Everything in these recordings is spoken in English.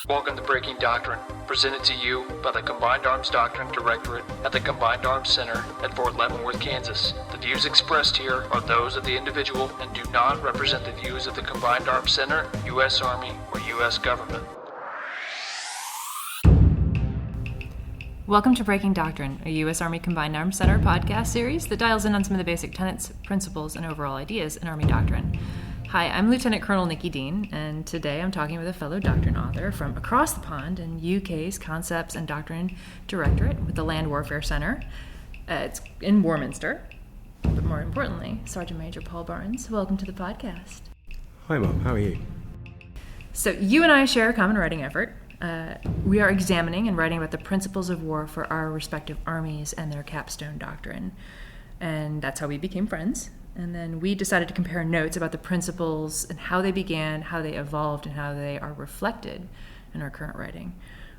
Welcome to Breaking Doctrine, presented to you by the Combined Arms Doctrine Directorate at the Combined Arms Center at Fort Leavenworth, Kansas. The views expressed here are those of the individual and do not represent the views of the Combined Arms Center, U.S. Army, or U.S. government. Welcome to Breaking Doctrine, a U.S. Army Combined Arms Center podcast series that dials in on some of the basic tenets, principles, and overall ideas in Army doctrine. Hi, I'm Lieutenant Colonel Nikki Dean, and today I'm talking with a fellow doctrine author from across the pond in UK's Concepts and Doctrine Directorate with the Land Warfare Center. It's in Warminster, but more importantly, Sergeant Major Paul Barnes. Welcome to the podcast. Hi, Mom. How are you? So you and I share a common writing effort. We are examining and writing about the principles of war for our respective armies and their capstone doctrine. And that's how we became friends. And then we decided to compare notes about the principles and how they began, how they evolved, and how they are reflected in our current writing.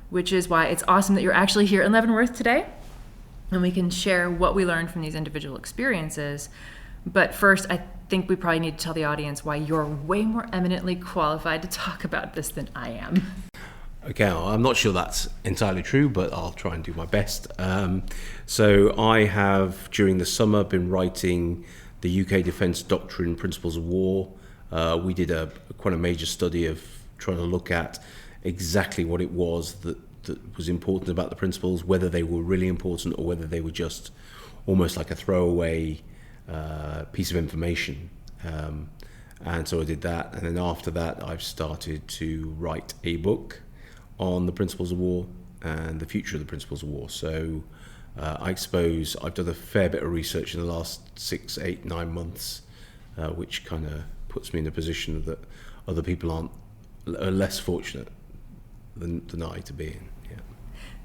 Which is why it's awesome that you're actually here in Leavenworth today, and we can share what we learned from these individual experiences. But first, I think we probably need to tell the audience why you're way more eminently qualified to talk about this than I am. Okay, I'm not sure that's entirely true, but I'll try and do my best. So I have, during the summer, been writing the UK Defence Doctrine, Principles of War. We did quite a major study of trying to look at exactly what it was that was important about the principles, whether they were really important or whether they were just almost like a throwaway piece of information. And so I did that, and then after that I've started to write a book on the principles of war and the future of the principles of war. So I suppose I've done a fair bit of research in the last 6, 8, 9 months, which kind of puts me in a position that other people are less fortunate than I to be in. Yeah.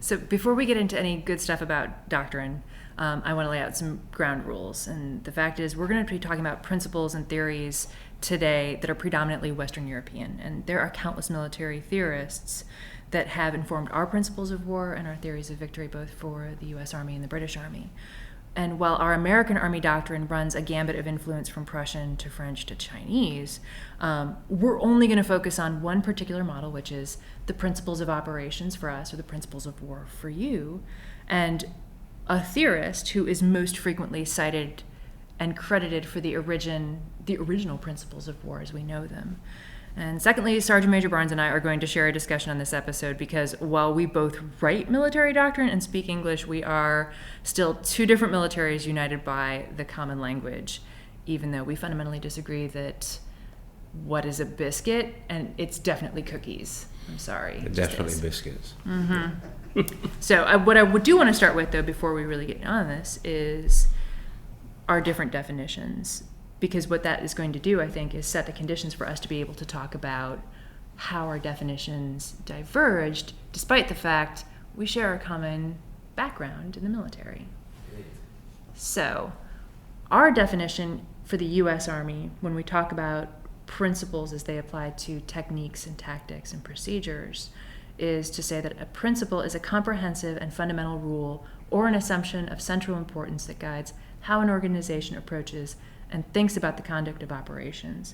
So before we get into any good stuff about doctrine, I want to lay out some ground rules. And the fact is, we're going to be talking about principles and theories today that are predominantly Western European. And there are countless military theorists that have informed our principles of war and our theories of victory, both for the U.S. Army and the British Army. And while our American Army doctrine runs a gambit of influence from Prussian to French to Chinese, we're only going to focus on one particular model, which is the principles of operations for us, or the principles of war for you. And a theorist who is most frequently cited and credited for the original principles of war as we know them. And secondly, Sergeant Major Barnes and I are going to share a discussion on this episode because while we both write military doctrine and speak English, we are still two different militaries united by the common language, even though we fundamentally disagree that what is a biscuit, and it's definitely cookies. I'm sorry. Definitely biscuits. Mm-hmm. So what I do want to start with, though, before we really get on this, is our different definitions. Because what that is going to do, I think, is set the conditions for us to be able to talk about how our definitions diverged, despite the fact we share a common background in the military. So, our definition for the U.S. Army, when we talk about principles as they apply to techniques and tactics and procedures, is to say that a principle is a comprehensive and fundamental rule or an assumption of central importance that guides how an organization approaches and thinks about the conduct of operations.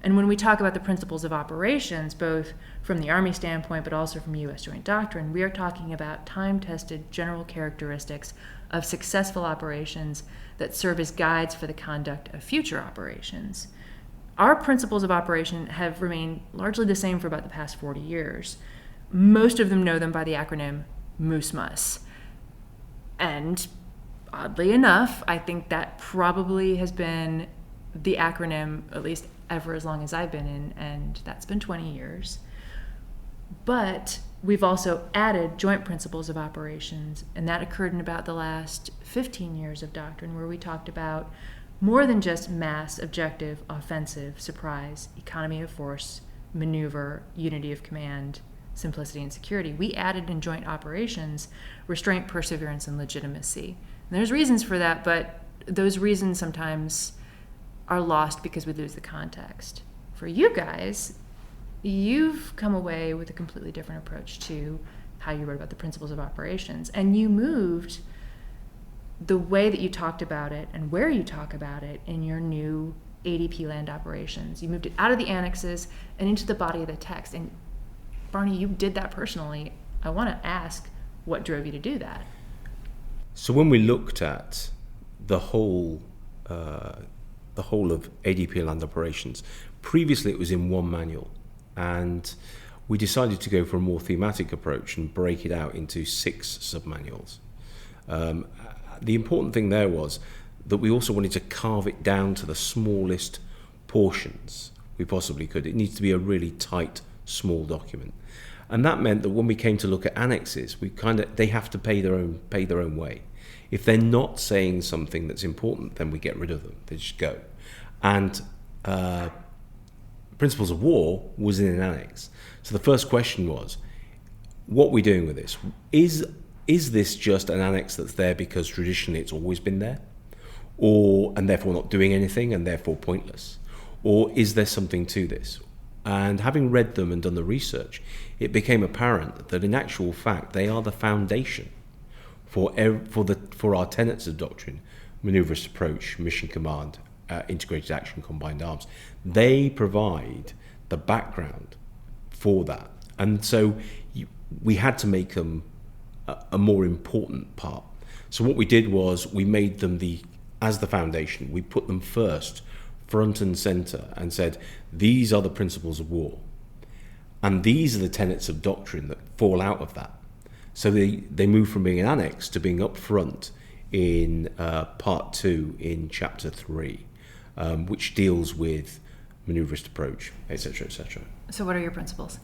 And when we talk about the principles of operations, both from the Army standpoint but also from U.S. Joint Doctrine, we are talking about time-tested general characteristics of successful operations that serve as guides for the conduct of future operations. Our principles of operation have remained largely the same for about the past 40 years. Most of them know them by the acronym MOOSMUS. And oddly enough, I think that probably has been the acronym, at least ever as long as I've been in, and that's been 20 years. But we've also added joint principles of operations, and that occurred in about the last 15 years of doctrine, where we talked about more than just mass, objective, offensive, surprise, economy of force, maneuver, unity of command, simplicity and security. We added in joint operations restraint, perseverance, and legitimacy. And there's reasons for that, but those reasons sometimes are lost because we lose the context. For you guys, you've come away with a completely different approach to how you wrote about the principles of operations, and you moved the way that you talked about it and where you talk about it in your new ADP land operations. You moved it out of the annexes and into the body of the text. And Barney, you did that personally. I want to ask what drove you to do that. So when we looked at the whole of ADP land operations, previously it was in one manual, and we decided to go for a more thematic approach and break it out into 6 submanuals. The important thing there was that we also wanted to carve it down to the smallest portions we possibly could. It needs to be a really tight, small document. And that meant that when we came to look at annexes, they have to pay their own way. If they're not saying something that's important, then we get rid of them. They just go. And Principles of War was in an annex. So the first question was, what are we doing with this? Is this just an annex that's there because traditionally it's always been there, and therefore not doing anything and therefore pointless? Or is there something to this? And having read them and done the research, it became apparent that in actual fact they are the foundation for our tenets of doctrine: maneuverist approach, mission command, integrated action, combined arms. They provide the background for that, and so we had to make them a more important part. So what we did was we made them as the foundation. We put them first, front and center, and said these are the principles of war, and these are the tenets of doctrine that fall out of that. So they move from being an annex to being up front in part 2 in chapter 3, which deals with maneuverist approach, etc., etc. So what are your principles?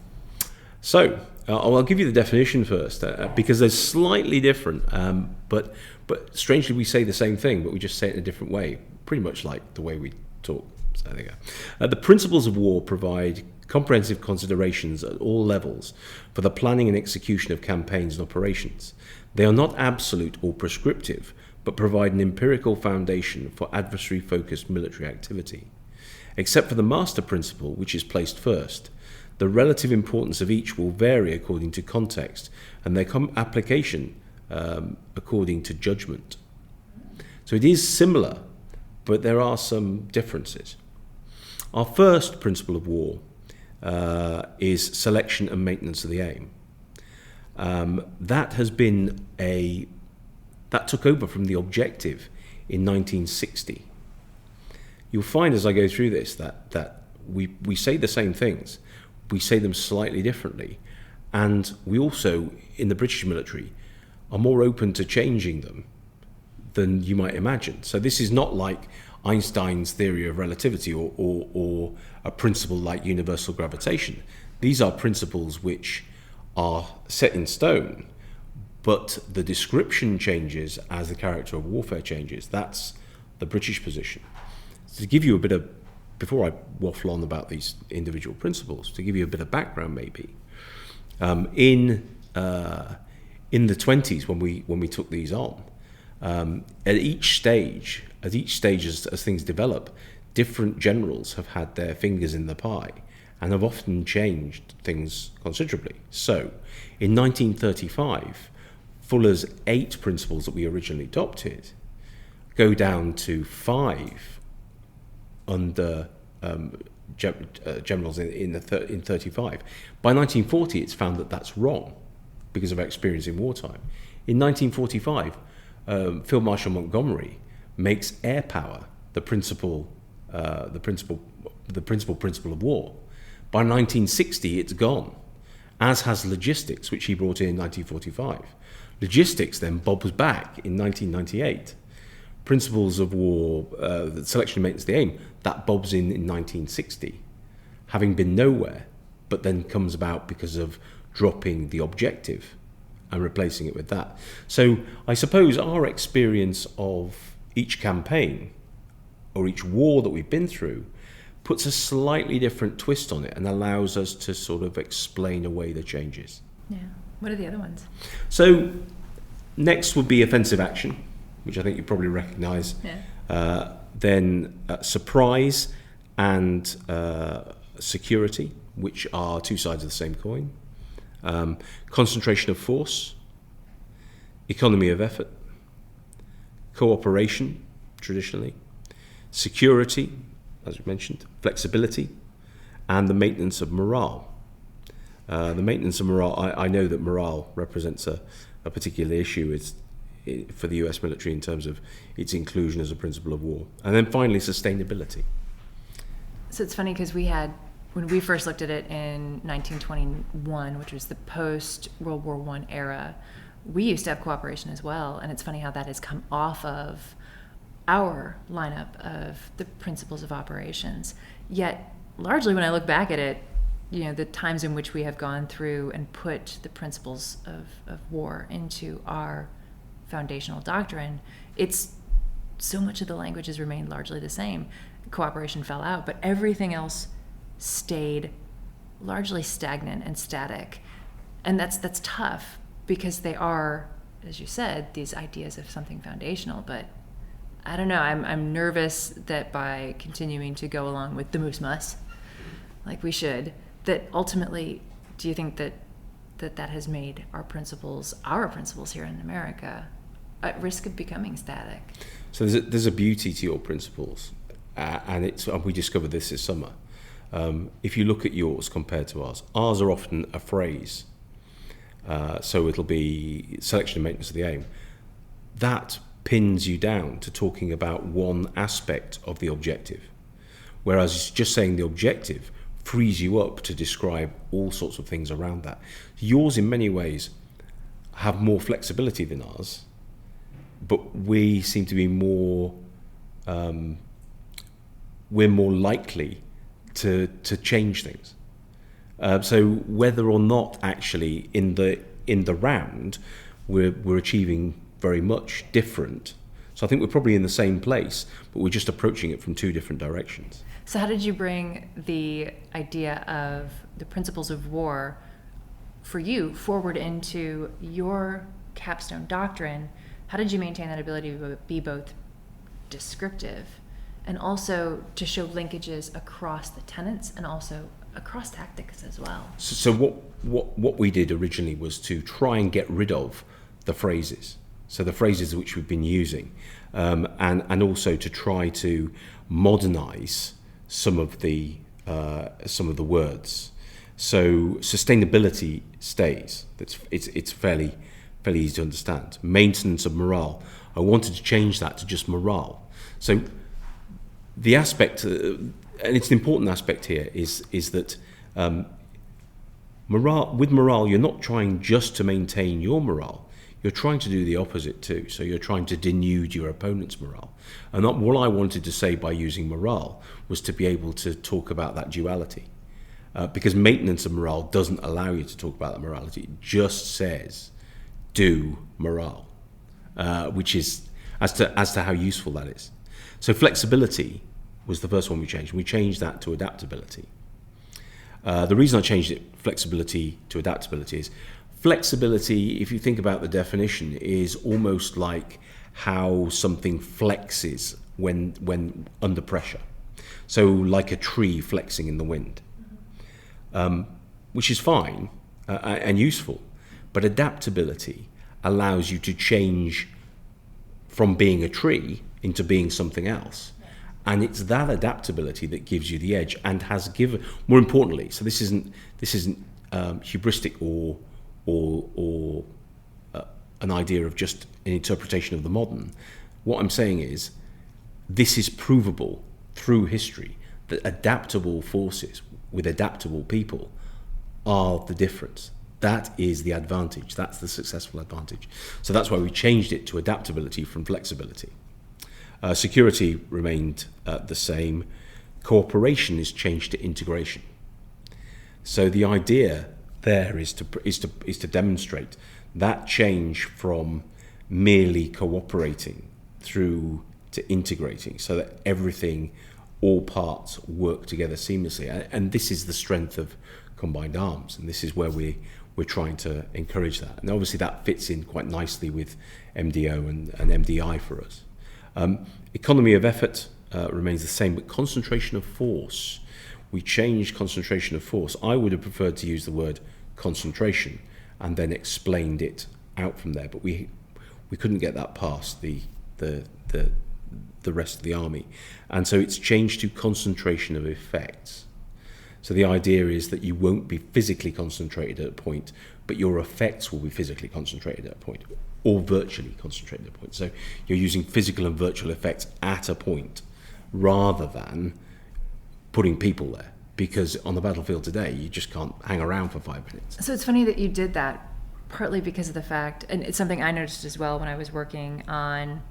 So I'll give you the definition first, because they're slightly different, but strangely we say the same thing, but we just say it in a different way, pretty much like the way we talk. So there you go. The principles of war provide comprehensive considerations at all levels for the planning and execution of campaigns and operations. They are not absolute or prescriptive, but provide an empirical foundation for adversary-focused military activity. Except for the master principle, which is placed first, the relative importance of each will vary according to context and their application according to judgment. So it is similar, but there are some differences. Our first principle of war is selection and maintenance of the aim. That took over from the objective in 1960. You'll find as I go through this that we say the same things, we say them slightly differently, and we also, in the British military, are more open to changing them than you might imagine. So this is not like Einstein's theory of relativity or a principle like universal gravitation. These are principles which are set in stone, but the description changes as the character of warfare changes. That's the British position. So to give you a bit of, before I waffle on about these individual principles, to give you a bit of background maybe, in the 20s when we took these on, at each stage as things develop, different generals have had their fingers in the pie and have often changed things considerably. So in 1935, Fuller's 8 principles that we originally adopted go down to 5 under generals in 35. By 1940, it's found that that's wrong because of our experience in wartime. In 1945, Field Marshal Montgomery makes air power the principal principle of war. By 1960, it's gone, as has logistics, which he brought in 1945. Logistics then bobs back in 1998. Principles of war, the selection and maintenance of the aim, that bobs in 1960, having been nowhere, but then comes about because of dropping the objective and replacing it with that. So I suppose our experience of each campaign or each war that we've been through puts a slightly different twist on it and allows us to sort of explain away the changes. Yeah. What are the other ones? So next would be offensive action, which I think you probably recognise. Yeah. Then surprise and security, which are 2 sides of the same coin. Concentration of force, economy of effort, cooperation, traditionally, security, as we mentioned, flexibility, and the maintenance of morale. The maintenance of morale, I know that morale represents a particular issue for the US military in terms of its inclusion as a principle of war. And then finally, sustainability. So it's funny because when we first looked at it in 1921, which was the post-World War I era, we used to have cooperation as well. And it's funny how that has come off of our lineup of the principles of operations. Yet, largely when I look back at it, the times in which we have gone through and put the principles of war into our foundational doctrine, it's so much of the language has remained largely the same. Cooperation fell out, but everything else stayed largely stagnant and static. And that's tough because they are, as you said, these ideas of something foundational. But I don't know, I'm nervous that by continuing to go along with the moose like we should, that ultimately, do you think that has made our principles here in America at risk of becoming static? So there's a beauty to your principles, and we discovered this summer. If you look at yours compared to ours are often a phrase. So it'll be selection and maintenance of the aim. That pins you down to talking about one aspect of the objective, whereas just saying the objective frees you up to describe all sorts of things around that. Yours, in many ways, have more flexibility than ours, but we seem to be more. We're more likely to change things. So whether or not actually in the round we're achieving very much different. So I think we're probably in the same place, but we're just approaching it from two different directions. So how did you bring the idea of the principles of war for you forward into your capstone doctrine? How did you maintain that ability to be both descriptive and also to show linkages across the tenets and also across tactics as well? So what we did originally was to try and get rid of the phrases. So the phrases which we've been using, and also to try to modernize some of the words. So sustainability stays. It's fairly easy to understand. Maintenance of morale. I wanted to change that to just morale. So the aspect, and it's an important aspect here, is that morale, you're not trying just to maintain your morale. You're trying to do the opposite too. So you're trying to denude your opponent's morale. And what I wanted to say by using morale was to be able to talk about that duality. Because maintenance of morale doesn't allow you to talk about that morality. It just says, do morale, which is as to how useful that is. So flexibility was the first one we changed. We changed that to adaptability. The reason I changed it, flexibility to adaptability, is flexibility, if you think about the definition, is almost like how something flexes when under pressure. So like a tree flexing in the wind, which is fine and useful. But adaptability allows you to change from being a tree into being something else. And it's that adaptability that gives you the edge and has given, more importantly, so this isn't hubristic or an idea of just an interpretation of the modern. What I'm saying is, this is provable through history that adaptable forces with adaptable people are the difference. That is the advantage. That's the successful advantage. So that's why we changed it to adaptability from flexibility. Security remained the same. Cooperation is changed to integration. So the idea there is to demonstrate that change from merely cooperating through to integrating, so that everything, all parts work together seamlessly. And this is the strength of combined arms, and this is where we're trying to encourage that. And obviously that fits in quite nicely with MDO and MDI for us. Economy of effort remains the same, but concentration of force. We changed concentration of force. I would have preferred to use the word concentration and then explained it out from there, but we couldn't get that past the rest of the army. And so it's changed to concentration of effects. So the idea is that you won't be physically concentrated at a point, but your effects will be physically concentrated at a point, or virtually concentrated at a point. So you're using physical and virtual effects at a point rather than putting people there. Because on the battlefield today, you just can't hang around for 5 minutes. So it's funny that you did that, partly because of the fact, and it's something I noticed as well when I was working on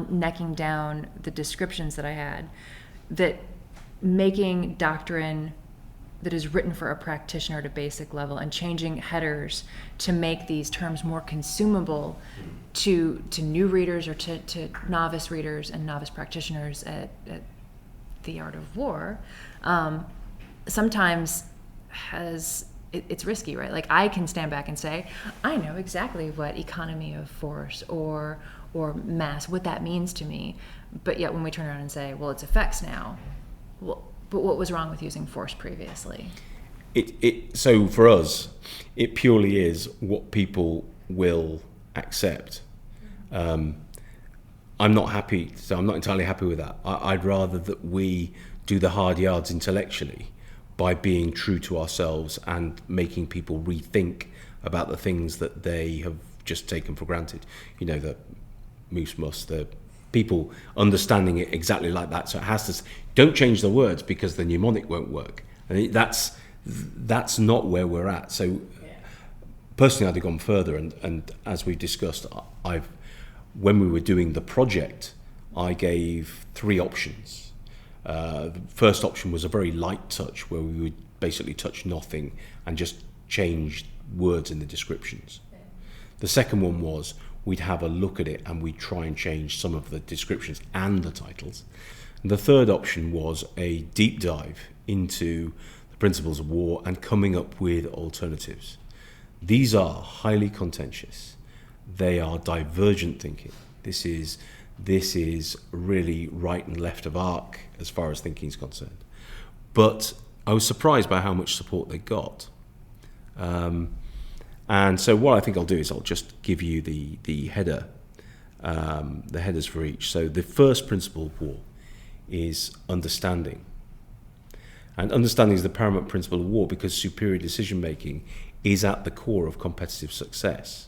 necking down the descriptions that I had, that making doctrine that is written for a practitioner at a basic level and changing headers to make these terms more consumable to new readers or to novice readers and novice practitioners at the art of war, sometimes it's risky, right? Like, I can stand back and say, I know exactly what economy of force or mass, what that means to me. But yet when we turn around and say, well, it's effects now, well, but what was wrong with using force previously? So for us, it purely is what people will accept. I'm not happy, so I'm not entirely happy with that. I'd rather that we do the hard yards intellectually by being true to ourselves and making people rethink about the things that they have just taken for granted. You know, the moose must, the people understanding it exactly like that. So it has to, don't change the words because the mnemonic won't work. And that's not where we're at. So personally, I'd have gone further. And as we've discussed, when we were doing the project, I gave 3 options. The first option was a very light touch where we would basically touch nothing and just change words in the descriptions. The second one was we'd have a look at it and we'd try and change some of the descriptions and the titles. And the third option was a deep dive into the principles of war and coming up with alternatives. These are highly contentious. They are divergent thinking. This is really right and left of arc as far as thinking is concerned. But I was surprised by how much support they got. And so what I think I'll do is I'll just give you the headers for each. So the first principle of war is understanding. And understanding is the paramount principle of war because superior decision making is at the core of competitive success.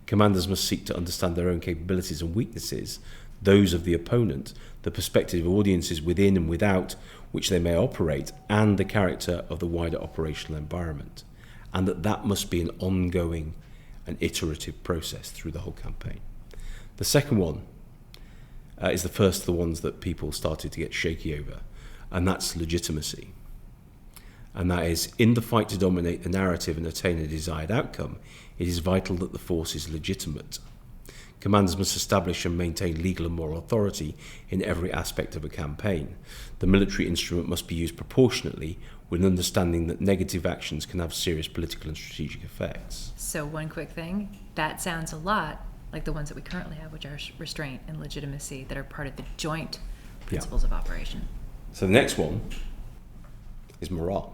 Commanders must seek to understand their own capabilities and weaknesses, those of the opponent, the perspective of audiences within and without which they may operate, and the character of the wider operational environment. And that must be an ongoing and iterative process through the whole campaign. The second one is the first of the ones that people started to get shaky over, and that's legitimacy. And that is, in the fight to dominate the narrative and attain a desired outcome, it is vital that the force is legitimate. Commanders must establish and maintain legal and moral authority in every aspect of a campaign. The military instrument must be used proportionately with an understanding that negative actions can have serious political and strategic effects. So one quick thing, that sounds a lot like the ones that we currently have, which are restraint and legitimacy, that are part of the joint principles of operation. So the next one is morale.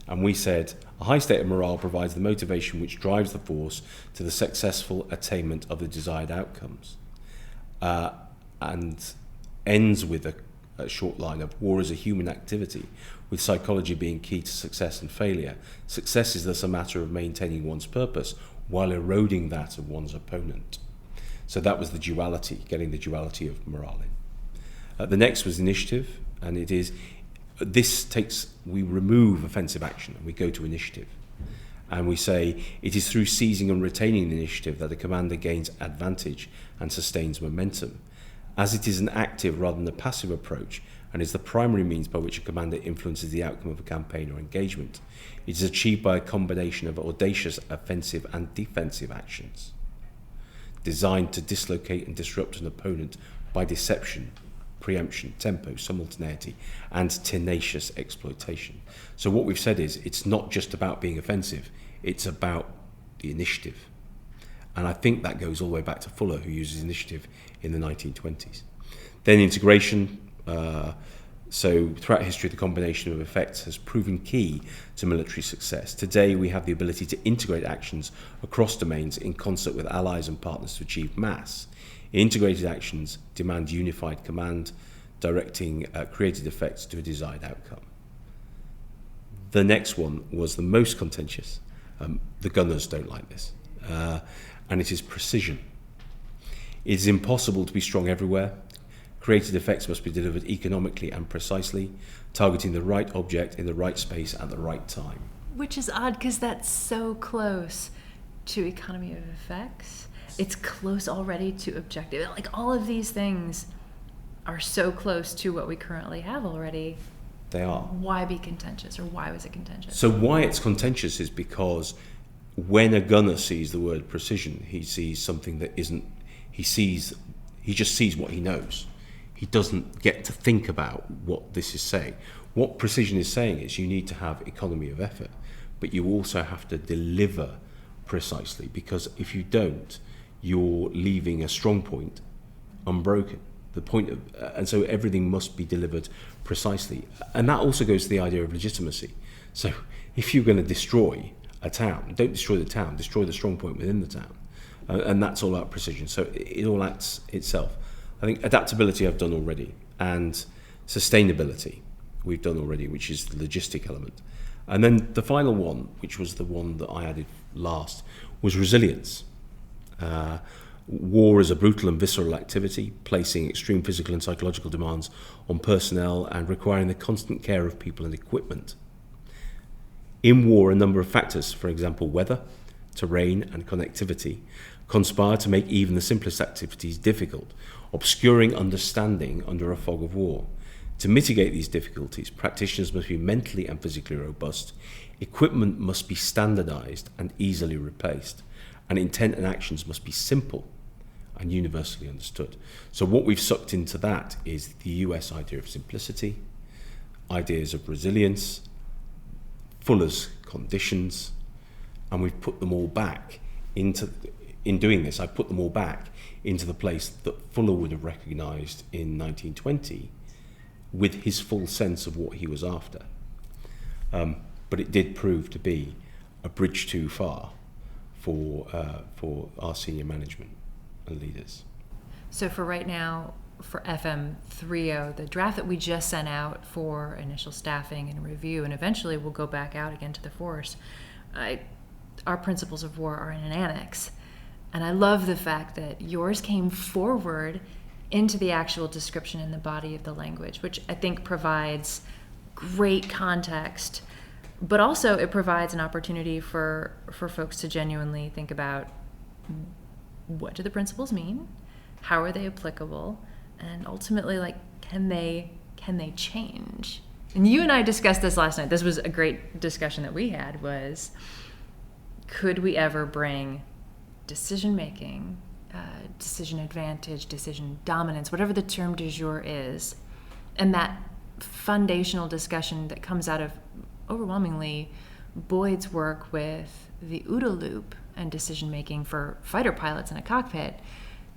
And we said, a high state of morale provides the motivation which drives the force to the successful attainment of the desired outcomes. And ends with a short line of, war is a human activity, with psychology being key to success and failure. Success is thus a matter of maintaining one's purpose while eroding that of one's opponent. So that was the duality, getting the duality of morale in. The next was initiative, and it is, we remove offensive action and we go to initiative. And we say it is through seizing and retaining the initiative that a commander gains advantage and sustains momentum. As it is an active rather than a passive approach and is the primary means by which a commander influences the outcome of a campaign or engagement, it is achieved by a combination of audacious offensive and defensive actions designed to dislocate and disrupt an opponent by deception, preemption, tempo, simultaneity, and tenacious exploitation. So what we've said is it's not just about being offensive, it's about the initiative. And I think that goes all the way back to Fuller, who uses initiative in the 1920s. Then integration. So throughout history, the combination of effects has proven key to military success. Today, we have the ability to integrate actions across domains in concert with allies and partners to achieve mass. Integrated actions demand unified command, directing created effects to a desired outcome. The next one was the most contentious. The gunners don't like this. And it is precision. It is impossible to be strong everywhere. Created effects must be delivered economically and precisely, targeting the right object in the right space at the right time. Which is odd because that's so close to economy of effects. It's close already to objective. Like all of these things are so close to what we currently have already. They are. Why be contentious, or why was it contentious? So why it's contentious is because when a gunner sees the word precision, he sees something that isn't, he just sees what he knows. He doesn't get to think about what this is saying. What precision is saying is you need to have economy of effort, but you also have to deliver precisely, because if you don't, you're leaving a strong point unbroken. And so everything must be delivered precisely. And that also goes to the idea of legitimacy. So if you're going to destroy a town, don't destroy the town, destroy the strong point within the town. And that's all about precision. So it all acts itself. I think adaptability I've done already, and sustainability we've done already, which is the logistic element. And then the final one, which was the one that I added last, was resilience. War is a brutal and visceral activity, placing extreme physical and psychological demands on personnel and requiring the constant care of people and equipment. In war, a number of factors, for example, weather, terrain, and connectivity, conspire to make even the simplest activities difficult, obscuring understanding under a fog of war. To mitigate these difficulties, practitioners must be mentally and physically robust, equipment must be standardized and easily replaced, and intent and actions must be simple and universally understood. So what we've sucked into that is the US idea of simplicity, ideas of resilience, Fuller's conditions, and we've put them all back into, in doing this, I put them all back into the place that Fuller would have recognized in 1920 with his full sense of what he was after. But it did prove to be a bridge too far for our senior management and leaders. So for right now, for FM 3.0, the draft that we just sent out for initial staffing and review, and eventually we'll go back out again to the force, our principles of war are in an annex. And I love the fact that yours came forward into the actual description in the body of the language, which I think provides great context, but also it provides an opportunity for folks to genuinely think about, what do the principles mean? How are they applicable? And ultimately, like, can they change? And you and I discussed this last night. This was a great discussion that we had, was could we ever bring decision making, decision advantage, decision dominance, whatever the term du jour is, and that foundational discussion that comes out of overwhelmingly Boyd's work with the OODA loop and decision making for fighter pilots in a cockpit,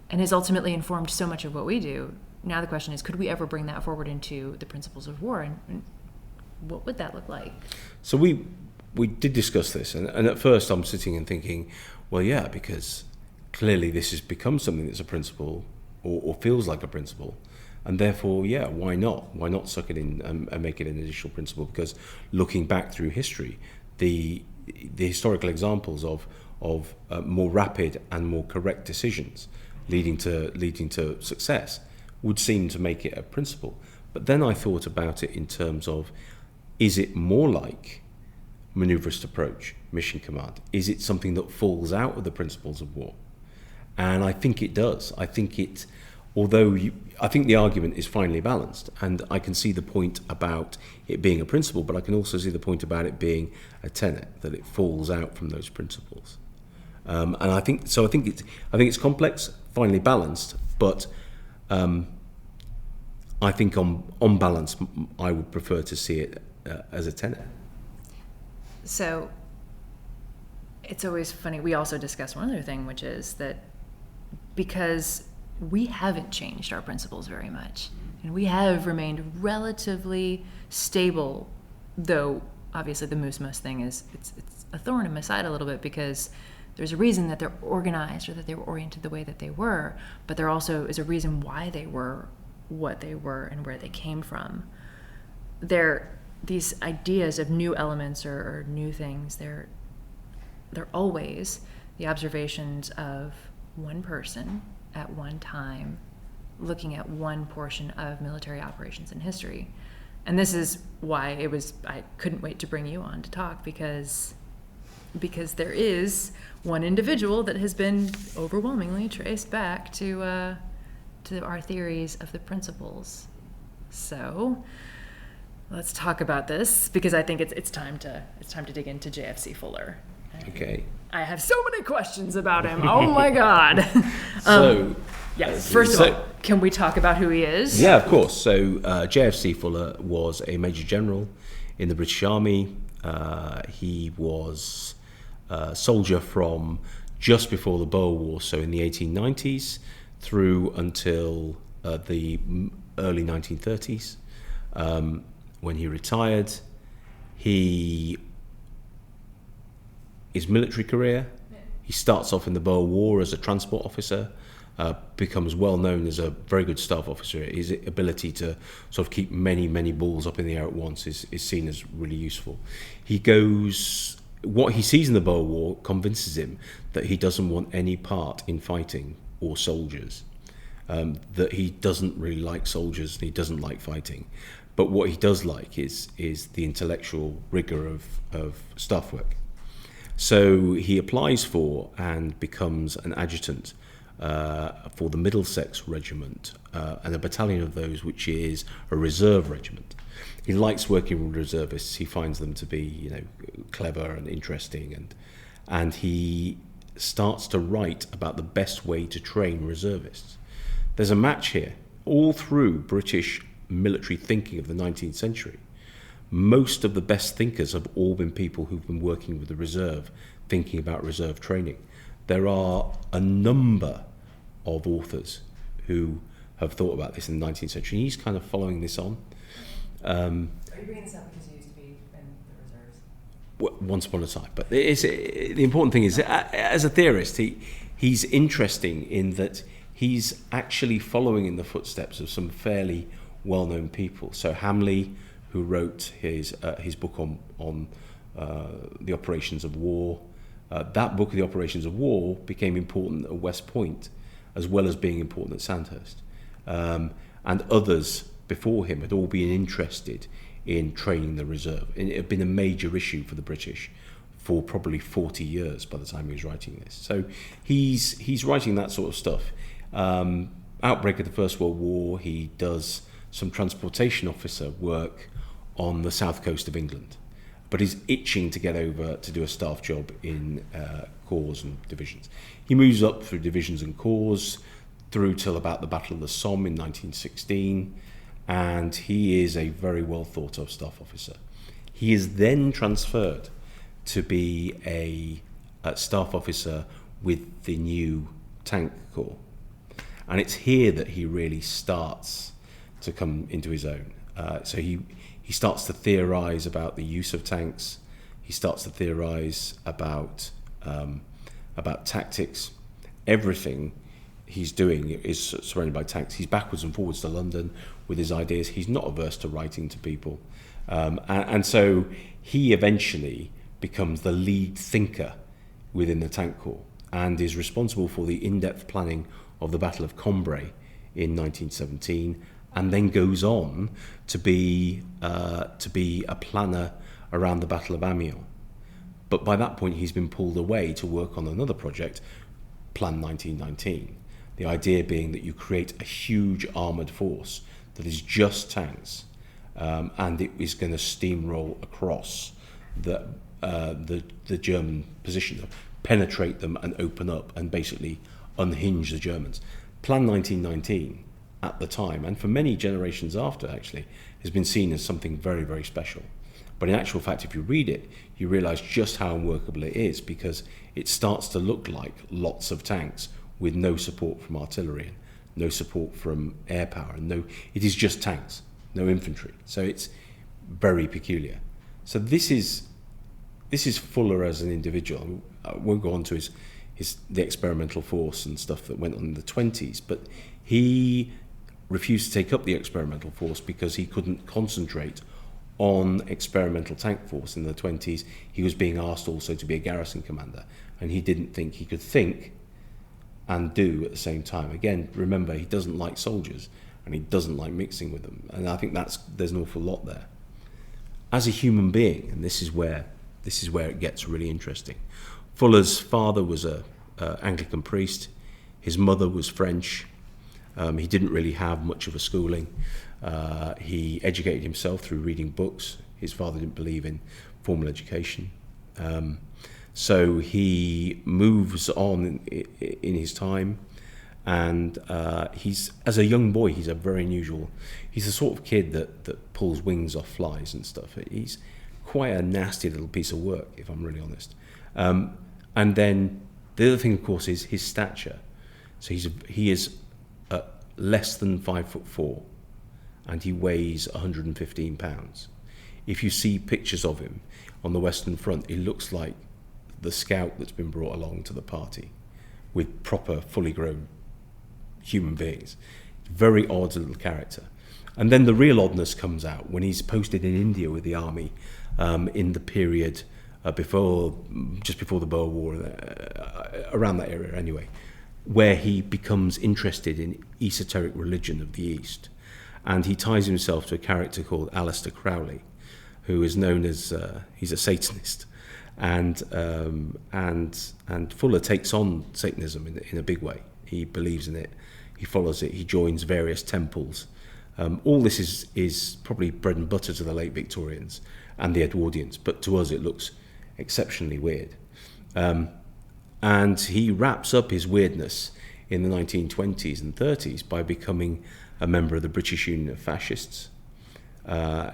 and has ultimately informed so much of what we do. Now the question is, could we ever bring that forward into the principles of war, and what would that look like? So we did discuss this, and at first I'm sitting and thinking, well, yeah, because clearly this has become something that's a principle, or feels like a principle, and therefore, yeah, why not? Why not suck it in and make it an additional principle? Because looking back through history, the historical examples of more rapid and more correct decisions leading to success would seem to make it a principle. But then I thought about it in terms of, is it more like maneuverist approach, mission command? Is it something that falls out of the principles of war? And I think it does. I think it, I think the argument is finely balanced, and I can see the point about it being a principle, but I can also see the point about it being a tenet, that it falls out from those principles. And I think it's complex, finely balanced, but I think on balance, I would prefer to see it as a tenet. So it's always funny. We also discussed one other thing, which is that because we haven't changed our principles very much, and we have remained relatively stable, though obviously the moose thing is it's a thorn in my side a little bit, because there's a reason that they're organized or that they were oriented the way that they were, but there also is a reason why they were what they were and where they came from. There these ideas of new elements or new things, they're always the observations of one person at one time looking at one portion of military operations in history. And this is why I couldn't wait to bring you on to talk, because there is one individual that has been overwhelmingly traced back to our theories of the principles. So let's talk about this, because I think it's time to dig into JFC Fuller. Okay. I have so many questions about him. Oh my God. First of all, can we talk about who he is? Yeah, of course. So JFC Fuller was a Major General in the British Army. He was a soldier from just before the Boer War, so in the 1890s, through until the early 1930s, when he retired. His military career, he starts off in the Boer War as a transport officer, becomes well known as a very good staff officer. His ability to sort of keep many balls up in the air at once is seen as really useful. What he sees in the Boer War convinces him that he doesn't want any part in fighting or soldiers, that he doesn't really like soldiers and he doesn't like fighting. But what he does like is the intellectual rigor of staff work. So he applies for and becomes an adjutant for the Middlesex Regiment, and a battalion of those which is a reserve regiment. He likes working with reservists. He finds them to be, clever and interesting, and he starts to write about the best way to train reservists. There's a match here. All through British military thinking of the 19th century, most of the best thinkers have all been people who've been working with the reserve, thinking about reserve training. There are a number of authors who have thought about this in the 19th century. He's kind of following this on. Are you bringing this up because you used to be in the reserves? Once upon a time. But the important thing is, as a theorist, he's interesting in that he's actually following in the footsteps of some fairly well-known people. So Hamley, who wrote his book on the operations of war. That book, The Operations of War, became important at West Point, as well as being important at Sandhurst. And others before him had all been interested in training the reserve. And it had been a major issue for the British for probably 40 years by the time he was writing this. So he's writing that sort of stuff. Outbreak of the First World War, he does some transportation officer work on the south coast of England, but he's itching to get over to do a staff job in corps and divisions. He moves up through divisions and corps through till about the Battle of the Somme in 1916, and he is a very well thought of staff officer. He is then transferred to be a staff officer with the new tank corps, and it's here that he really starts to come into his own. So he starts to theorize about the use of tanks. He starts to theorize about tactics. Everything he's doing is surrounded by tanks. He's backwards and forwards to London with his ideas. He's not averse to writing to people. And so he eventually becomes the lead thinker within the tank corps and is responsible for the in-depth planning of the Battle of Cambrai in 1917, and then goes on to be a planner around the Battle of Amiens. But by that point, he's been pulled away to work on another project, Plan 1919. The idea being that you create a huge armoured force that is just tanks, and it is going to steamroll across the German positions, penetrate them and open up and basically unhinge the Germans. Plan 1919 at the time, and for many generations after actually, has been seen as something very, very special. But in actual fact, if you read it, you realise just how unworkable it is, because it starts to look like lots of tanks with no support from artillery, no support from air power, it is just tanks, no infantry. So it's very peculiar. So this is Fuller as an individual. I won't go on to the experimental force and stuff that went on in the 20s, but he refused to take up the experimental force because he couldn't concentrate on experimental tank force in the 20s, he was being asked also to be a garrison commander, and he didn't think he could think and do at the same time. Again, remember, he doesn't like soldiers, and he doesn't like mixing with them, and I think there's an awful lot there. As a human being, and this is where it gets really interesting. Fuller's father was a Anglican priest. His mother was French. He didn't really have much of a schooling. He educated himself through reading books. His father didn't believe in formal education. So he moves on in his time, and as a young boy, he's the sort of kid that pulls wings off flies and stuff. He's quite a nasty little piece of work, if I'm really honest. And then the other thing, of course, is his stature. So he is less than 5'4", and he weighs 115 pounds. If you see pictures of him on the Western Front, he looks like the scout that's been brought along to the party with proper, fully grown human beings. Very odd little character. And then the real oddness comes out when he's posted in India with the army in the period just before the Boer War, around that area anyway, where he becomes interested in esoteric religion of the East. And he ties himself to a character called Aleister Crowley, who is known as, he's a Satanist. And Fuller takes on Satanism in a big way. He believes in it, he follows it, he joins various temples. All this is probably bread and butter to the late Victorians and the Edwardians, but to us it looks exceptionally weird. And he wraps up his weirdness in the 1920s and 30s by becoming a member of the British Union of Fascists.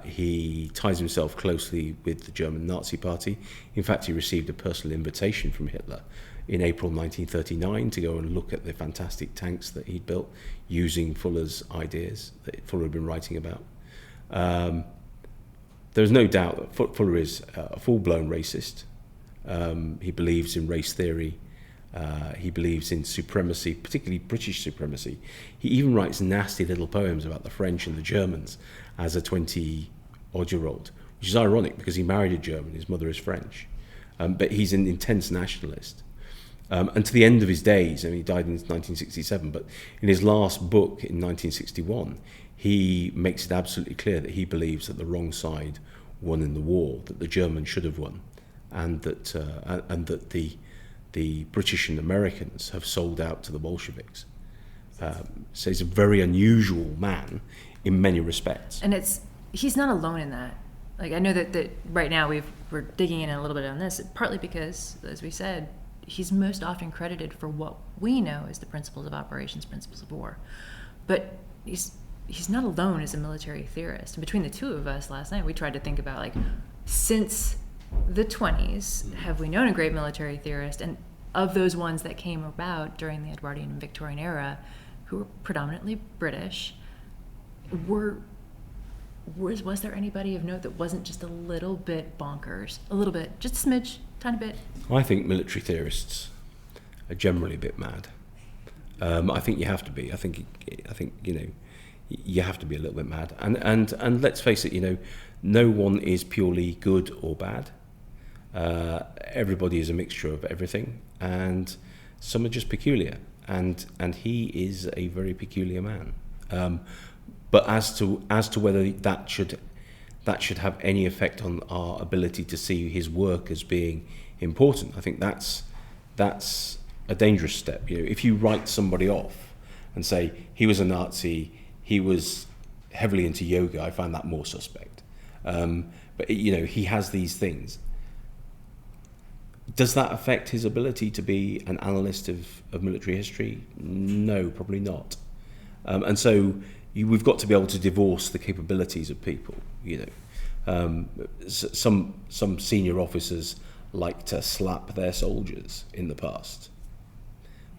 He ties himself closely with the German Nazi Party. In fact, he received a personal invitation from Hitler in April 1939 to go and look at the fantastic tanks that he'd built using Fuller's ideas that Fuller had been writing about. There's no doubt that Fuller is a full-blown racist. He believes in race theory. He believes in supremacy, particularly British supremacy. He even writes nasty little poems about the French and the Germans as a 20-odd-year-old, which is ironic because he married a German, his mother is French. But he's an intense nationalist. And to the end of his days, and he died in 1967, but in his last book in 1961, he makes it absolutely clear that he believes that the wrong side won in the war, that the Germans should have won, and that the British and Americans have sold out to the Bolsheviks. So he's a very unusual man in many respects. And he's not alone in that. Like, I know that right now we're digging in a little bit on this, partly because, as we said, he's most often credited for what we know as the principles of operations, principles of war. But he's not alone as a military theorist. And between the two of us last night, we tried to think about, like, since the 20s, have we known a great military theorist? And of those ones that came about during the Edwardian and Victorian era, who were predominantly British, was there anybody of note that wasn't just a little bit bonkers? A little bit, just a smidge, tiny bit? I think military theorists are generally a bit mad. I think you have to be. I think you have to be a little bit mad. And let's face it, no one is purely good or bad. Everybody is a mixture of everything, and some are just peculiar. And he is a very peculiar man. But as to whether that should have any effect on our ability to see his work as being important, I think that's a dangerous step. If you write somebody off and say he was a Nazi, he was heavily into yoga, I find that more suspect. But he has these things. Does that affect his ability to be an analyst of military history? No, probably not. And so we've got to be able to divorce the capabilities of people. Some senior officers like to slap their soldiers in the past,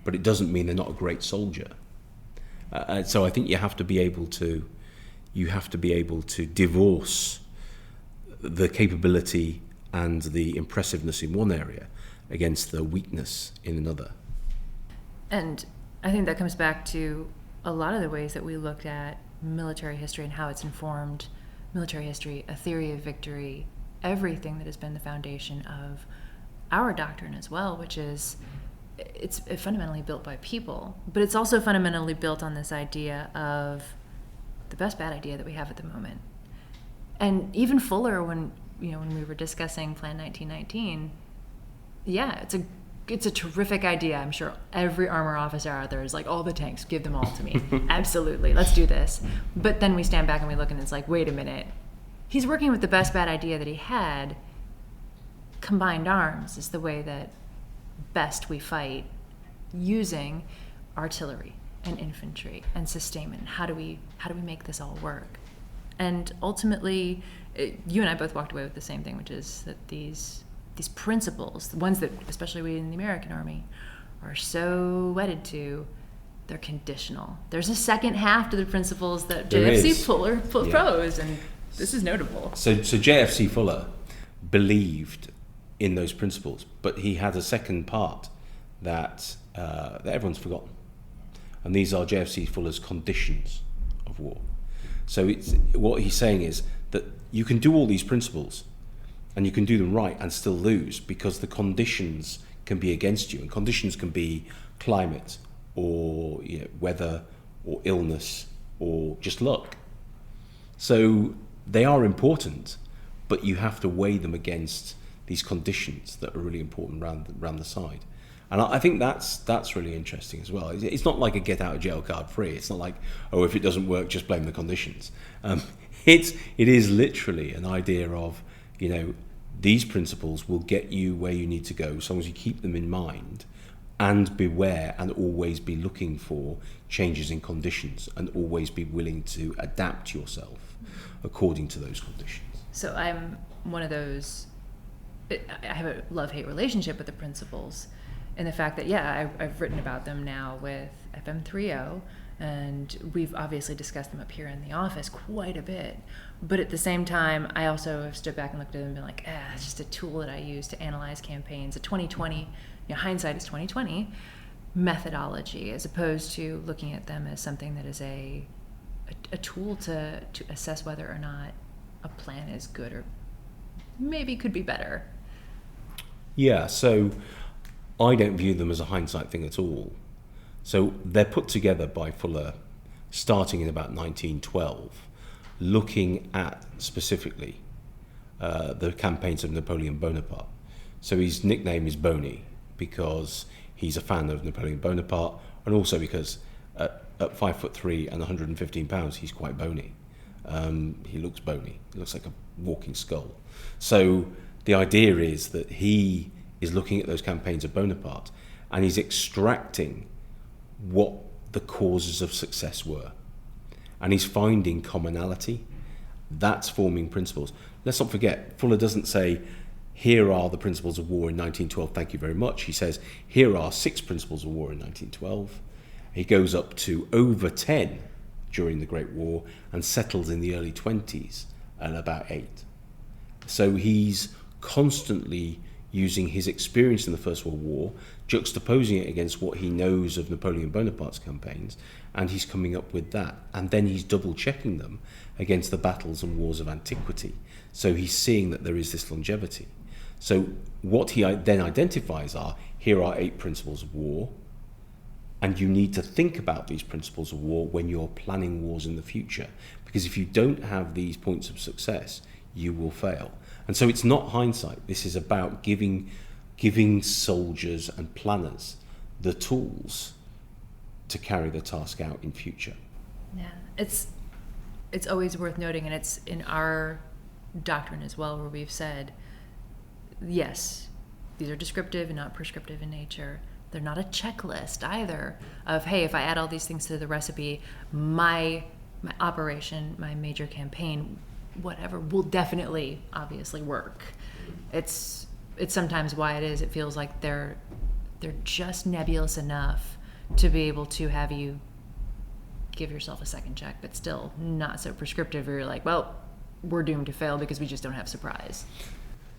but it doesn't mean they're not a great soldier. So I think you have to be able to divorce the capability and the impressiveness in one area against the weakness in another. And I think that comes back to a lot of the ways that we looked at military history and how it's informed military history, a theory of victory, everything that has been the foundation of our doctrine as well, which is it's fundamentally built by people, but it's also fundamentally built on this idea of the best bad idea that we have at the moment. And even fuller, when we were discussing Plan 1919, yeah, it's a terrific idea. I'm sure every armor officer out there is like, all the tanks, give them all to me. Absolutely, let's do this. But then we stand back and we look and it's like, wait a minute. He's working with the best bad idea that he had. Combined arms is the way that best we fight, using artillery and infantry and sustainment. How do we make this all work? And ultimately, you and I both walked away with the same thing, which is that these principles, the ones that especially we in the American Army are so wedded to, they're conditional. There's a second half to the principles that JFC Fuller proposed, and this is notable. So JFC Fuller believed in those principles, but he had a second part that everyone's forgotten, and these are JFC Fuller's conditions of war. So what he's saying is that you can do all these principles and you can do them right and still lose, because the conditions can be against you, and conditions can be climate or weather or illness or just luck. So they are important, but you have to weigh them against these conditions that are really important around the side. And I think that's really interesting as well. It's not like a get out of jail card free. It's not like, oh, if it doesn't work, just blame the conditions. It is literally an idea of, these principles will get you where you need to go, as long as you keep them in mind and beware and always be looking for changes in conditions and always be willing to adapt yourself according to those conditions. So I'm one of those, I have a love-hate relationship with the principles, and the fact that, I've written about them now with FM30, and we've obviously discussed them up here in the office quite a bit. But at the same time, I also have stood back and looked at them and been like, it's just a tool that I use to analyze campaigns. A 2020, hindsight is 2020 methodology, as opposed to looking at them as something that is a tool to assess whether or not a plan is good or maybe could be better. Yeah, so I don't view them as a hindsight thing at all. So they're put together by Fuller starting in about 1912, looking at specifically the campaigns of Napoleon Bonaparte. So his nickname is Boney because he's a fan of Napoleon Bonaparte, and also because at 5'3" and 115 pounds, he's quite bony. He looks bony. He looks like a walking skull. So the idea is that he is looking at those campaigns of Bonaparte and he's extracting what the causes of success were. And he's finding commonality. That's forming principles. Let's not forget, Fuller doesn't say, here are the principles of war in 1912, thank you very much. He says, here are 6 principles of war in 1912. He goes up to over 10 during the Great War and settles in the early 20s at about 8. So he's constantly using his experience in the First World War, juxtaposing it against what he knows of Napoleon Bonaparte's campaigns, and he's coming up with that. And then he's double-checking them against the battles and wars of antiquity. So he's seeing that there is this longevity. So what he then identifies are, here are 8 principles of war, and you need to think about these principles of war when you're planning wars in the future. Because if you don't have these points of success, you will fail. And so it's not hindsight. This is about giving soldiers and planners the tools to carry the task out in future. Yeah, it's always worth noting, and it's in our doctrine as well, where we've said, yes, these are descriptive and not prescriptive in nature. They're not a checklist either of, hey, if I add all these things to the recipe, my operation, my major campaign, whatever, will definitely obviously work. It's sometimes why it feels like they're just nebulous enough to be able to have you give yourself a second check, but still not so prescriptive where you're like, well, we're doomed to fail because we just don't have surprise.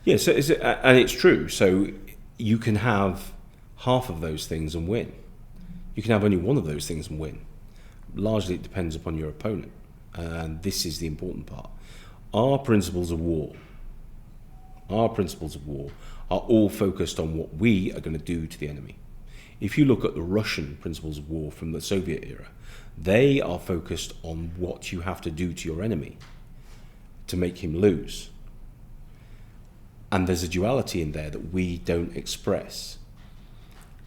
Yeah, so and it's true. So you can have half of those things and win. You can have only one of those things and win. Largely it depends upon your opponent, and this is the important part. our principles of war are all focused on what we are going to do to the enemy. If you look at the Russian principles of war from the Soviet era, they are focused on what you have to do to your enemy to make him lose. And there's a duality in there that we don't express.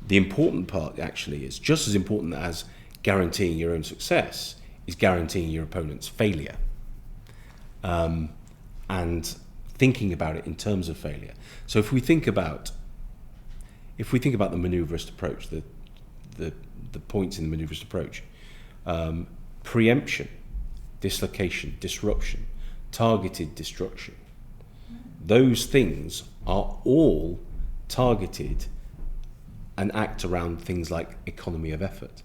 The important part actually is just as important as guaranteeing your own success is guaranteeing your opponent's failure. And thinking about it in terms of failure. So if we think about the maneuverist approach, the points in the maneuverist approach, preemption, dislocation, disruption, targeted destruction, those things are all targeted and act around things like economy of effort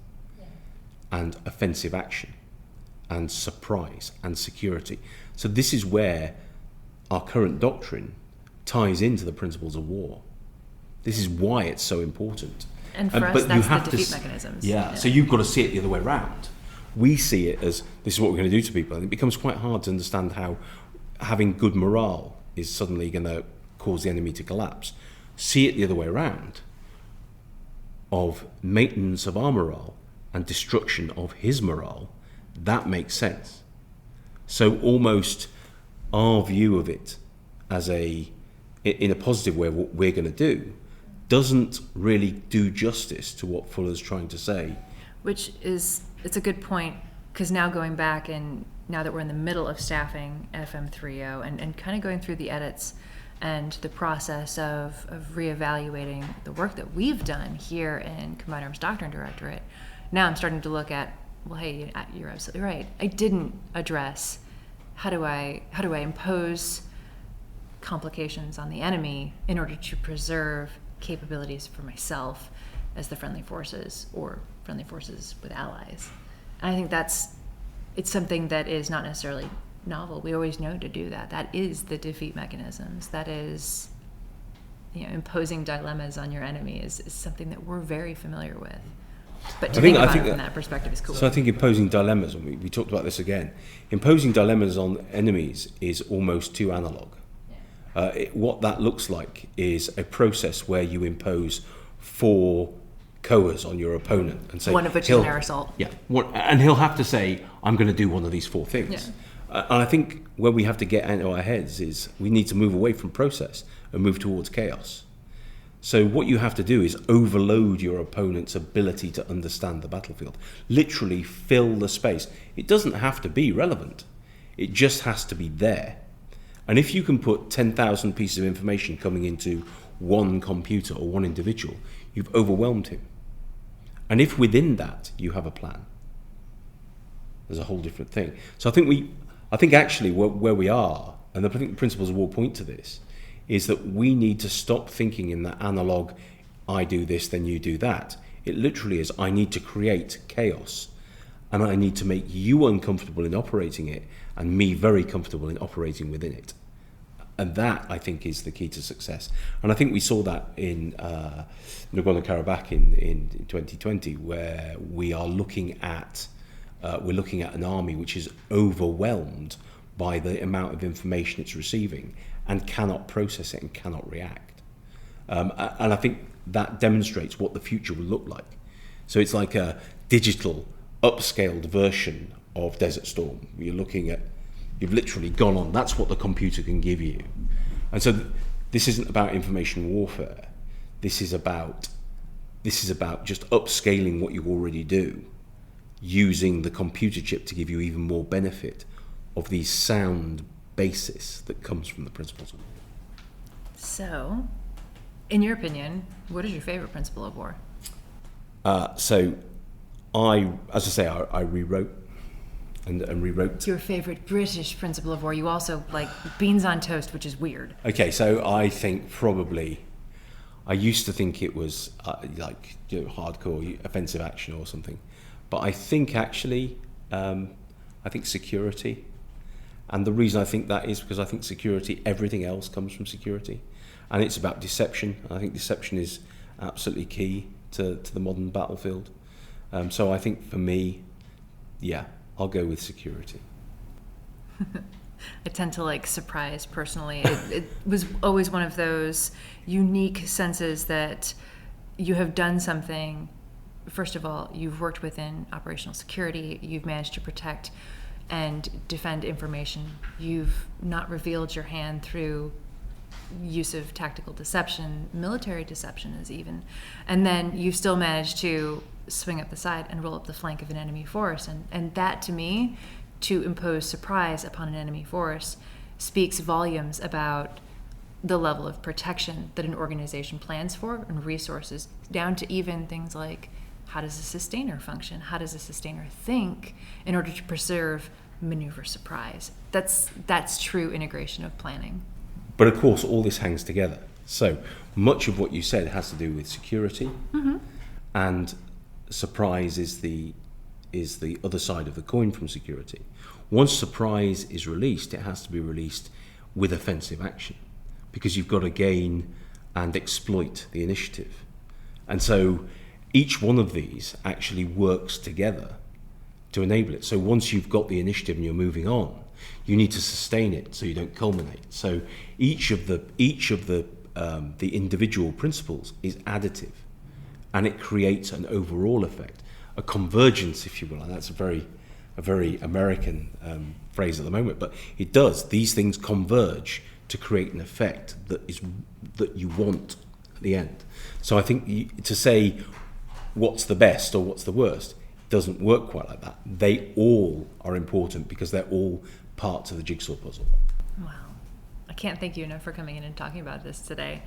and offensive action and surprise and security. So this is where our current doctrine ties into the principles of war. This is why it's so important. And for us, that's the defeat mechanisms. Yeah, so you've got to see it the other way around. We see it as, this is what we're going to do to people. And it becomes quite hard to understand how having good morale is suddenly going to cause the enemy to collapse. See it the other way around, of maintenance of our morale and destruction of his morale. That makes sense. So almost our view of it as in a positive way, what we're going to do, doesn't really do justice to what Fuller's trying to say. Which is, it's a good point, because now going back and now that we're in the middle of staffing FM30 and kind of going through the edits and the process of reevaluating the work that we've done here in Combined Arms Doctrine Directorate, now I'm starting to look at, well, hey, you're absolutely right. I didn't address how do I impose complications on the enemy in order to preserve capabilities for myself as the friendly forces or friendly forces with allies. And I think it's something that is not necessarily novel. We always know to do that. That is the defeat mechanisms. That is, imposing dilemmas on your enemy is something that we're very familiar with. But to think about it from that perspective is cool. So I think imposing dilemmas, and we talked about this again, imposing dilemmas on enemies is almost too analog. What that looks like is a process where you impose 4 COAs on your opponent and say, one of which is an air assault. Yeah, and he'll have to say, I'm going to do one of these 4 things. Yeah. And I think where we have to get into our heads is we need to move away from process and move towards chaos. So what you have to do is overload your opponent's ability to understand the battlefield. Literally fill the space. It doesn't have to be relevant. It just has to be there. And if you can put 10,000 pieces of information coming into one computer or one individual, you've overwhelmed him. And if within that you have a plan, there's a whole different thing. So I think actually where we are, and I think the principles of war point to this, is that we need to stop thinking in that analog, I do this, then you do that. It literally is, I need to create chaos, and I need to make you uncomfortable in operating it, and me very comfortable in operating within it. And that, I think, is the key to success. And I think we saw that in Nagorno-Karabakh in 2020, where we are looking at an army which is overwhelmed by the amount of information it's receiving and cannot process it and cannot react. And I think that demonstrates what the future will look like. So it's like a digital, upscaled version of Desert Storm. You're looking at, you've literally gone on, that's what the computer can give you. And so this isn't about information warfare. This is about just upscaling what you already do, using the computer chip to give you even more benefit of the sound basis that comes from the principles of war. So, in your opinion, what is your favorite principle of war? So I rewrote and rewrote. Your favorite British principle of war. You also like beans on toast, which is weird. Okay, so I think probably, I used to think it was hardcore offensive action or something, but I think actually, I think security. And the reason I think that is because I think security, everything else comes from security. And it's about deception. I think deception is absolutely key to the modern battlefield. So I think for me, yeah, I'll go with security. I tend to like surprise personally. It was always one of those unique senses that you have done something. First of all, you've worked within operational security. You've managed to protect and defend information. You've not revealed your hand through use of tactical deception, military deception is even. And then you still managed to swing up the side and roll up the flank of an enemy force. And that, to me, to impose surprise upon an enemy force speaks volumes about the level of protection that an organization plans for and resources, down to even things like, how does a sustainer function? How does a sustainer think in order to preserve maneuver surprise? That's true integration of planning. But of course, all this hangs together. So much of what you said has to do with security, and surprise is the other side of the coin from security. Once surprise is released, it has to be released with offensive action, because you've got to gain and exploit the initiative. And so each one of these actually works together to enable it. So once you've got the initiative and you're moving on, you need to sustain it so you don't culminate. So each of the individual principles is additive, and it creates an overall effect, a convergence, if you will. And that's a very American phrase at the moment, but it does. These things converge to create an effect that you want at the end. So I think to say what's the best or what's the worst doesn't work quite like that. They all are important because they're all parts of the jigsaw puzzle. Wow. I can't thank you enough for coming in and talking about this today.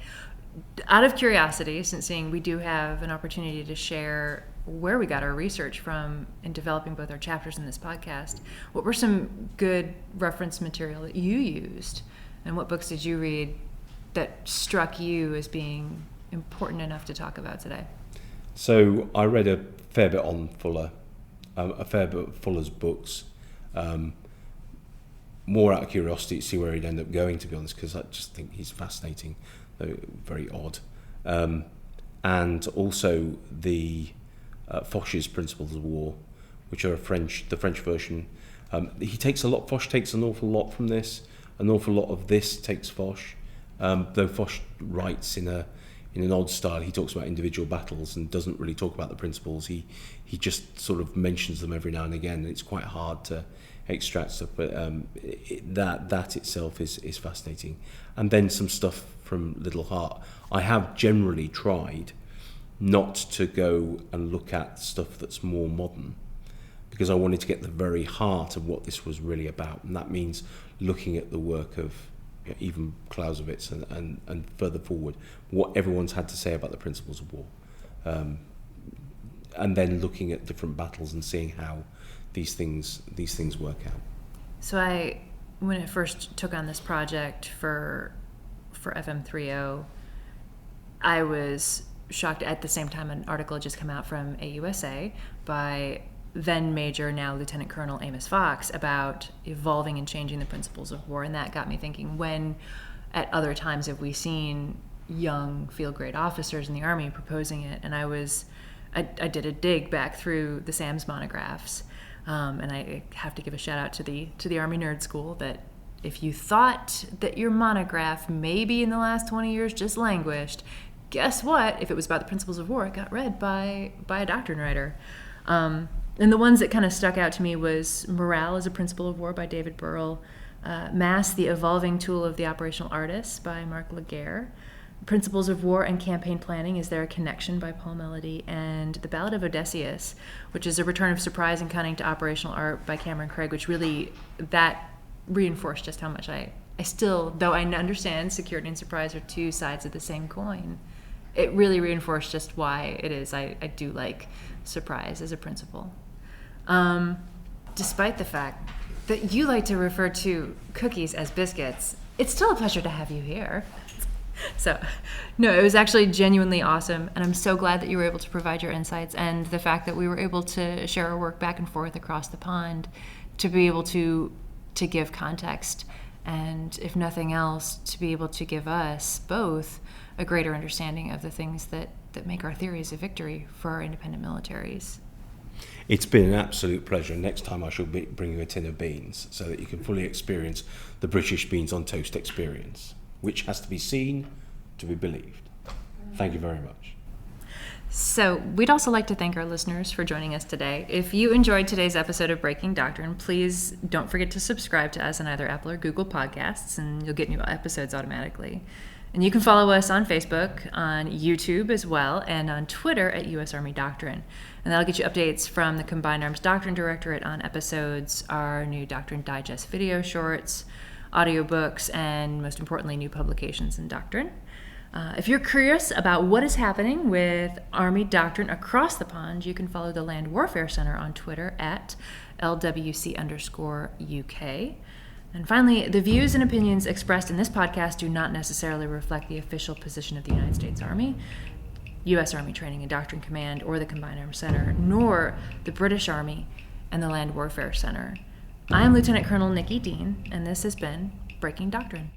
Out of curiosity, since we do have an opportunity to share where we got our research from in developing both our chapters in this podcast, what were some good reference material that you used? And what books did you read that struck you as being important enough to talk about today? So I read a fair bit on Fuller, a fair bit of Fuller's books, more out of curiosity to see where he'd end up going, to be honest, because I just think he's fascinating, though very odd. And also the Foch's Principles of War, which are the French version. Foch takes an awful lot from this. An awful lot of this takes Foch, though Foch writes in an odd style. He talks about individual battles and doesn't really talk about the principles. He just sort of mentions them every now and again. It's quite hard to extract stuff, but that itself is fascinating. And then some stuff from Little Heart. I have generally tried not to go and look at stuff that's more modern, because I wanted to get the very heart of what this was really about, and that means looking at the work of even Clausewitz and further forward, what everyone's had to say about the principles of war, and then looking at different battles and seeing how these things work out. So when I first took on this project for FM30, I was shocked. At the same time, an article had just come out from AUSA by then Major, now Lieutenant Colonel Amos Fox, about evolving and changing the principles of war. And that got me thinking, when at other times have we seen young field grade officers in the Army proposing it? And I did a dig back through the SAMS monographs, and I have to give a shout out to the Army Nerd School, that if you thought that your monograph maybe in the last 20 years just languished, guess what? If it was about the principles of war, it got read by a doctrine writer. And the ones that kind of stuck out to me was Morale as a Principle of War by David Burrell, Mass, the Evolving Tool of the Operational Artist by Mark Laguerre, Principles of War and Campaign Planning, Is There a Connection by Paul Melody, and The Ballad of Odysseus, which is a return of surprise and cunning to operational art by Cameron Craig, which really, that reinforced just how much I still, though I understand security and surprise are two sides of the same coin, it really reinforced just why it is I do like surprise as a principle. Despite the fact that you like to refer to cookies as biscuits, it's still a pleasure to have you here. So, no, it was actually genuinely awesome, and I'm so glad that you were able to provide your insights, and the fact that we were able to share our work back and forth across the pond to be able to give context, and if nothing else, to be able to give us both a greater understanding of the things that make our theories of victory for our independent militaries. It's been an absolute pleasure. Next time I shall bring you a tin of beans so that you can fully experience the British beans on toast experience, which has to be seen to be believed. Thank you very much. So we'd also like to thank our listeners for joining us today. If you enjoyed today's episode of Breaking Doctrine, please don't forget to subscribe to us on either Apple or Google Podcasts, and you'll get new episodes automatically. And you can follow us on Facebook, on YouTube as well, and on Twitter at U.S. Army Doctrine. And that'll get you updates from the Combined Arms Doctrine Directorate on episodes, our new Doctrine Digest video shorts, audiobooks, and most importantly, new publications in Doctrine. If you're curious about what is happening with Army Doctrine across the pond, you can follow the Land Warfare Center on Twitter at LWC_UK. And finally, the views and opinions expressed in this podcast do not necessarily reflect the official position of the United States Army, U.S. Army Training and Doctrine Command, or the Combined Arms Center, nor the British Army and the Land Warfare Center. I am Lieutenant Colonel Nikki Dean, and this has been Breaking Doctrine.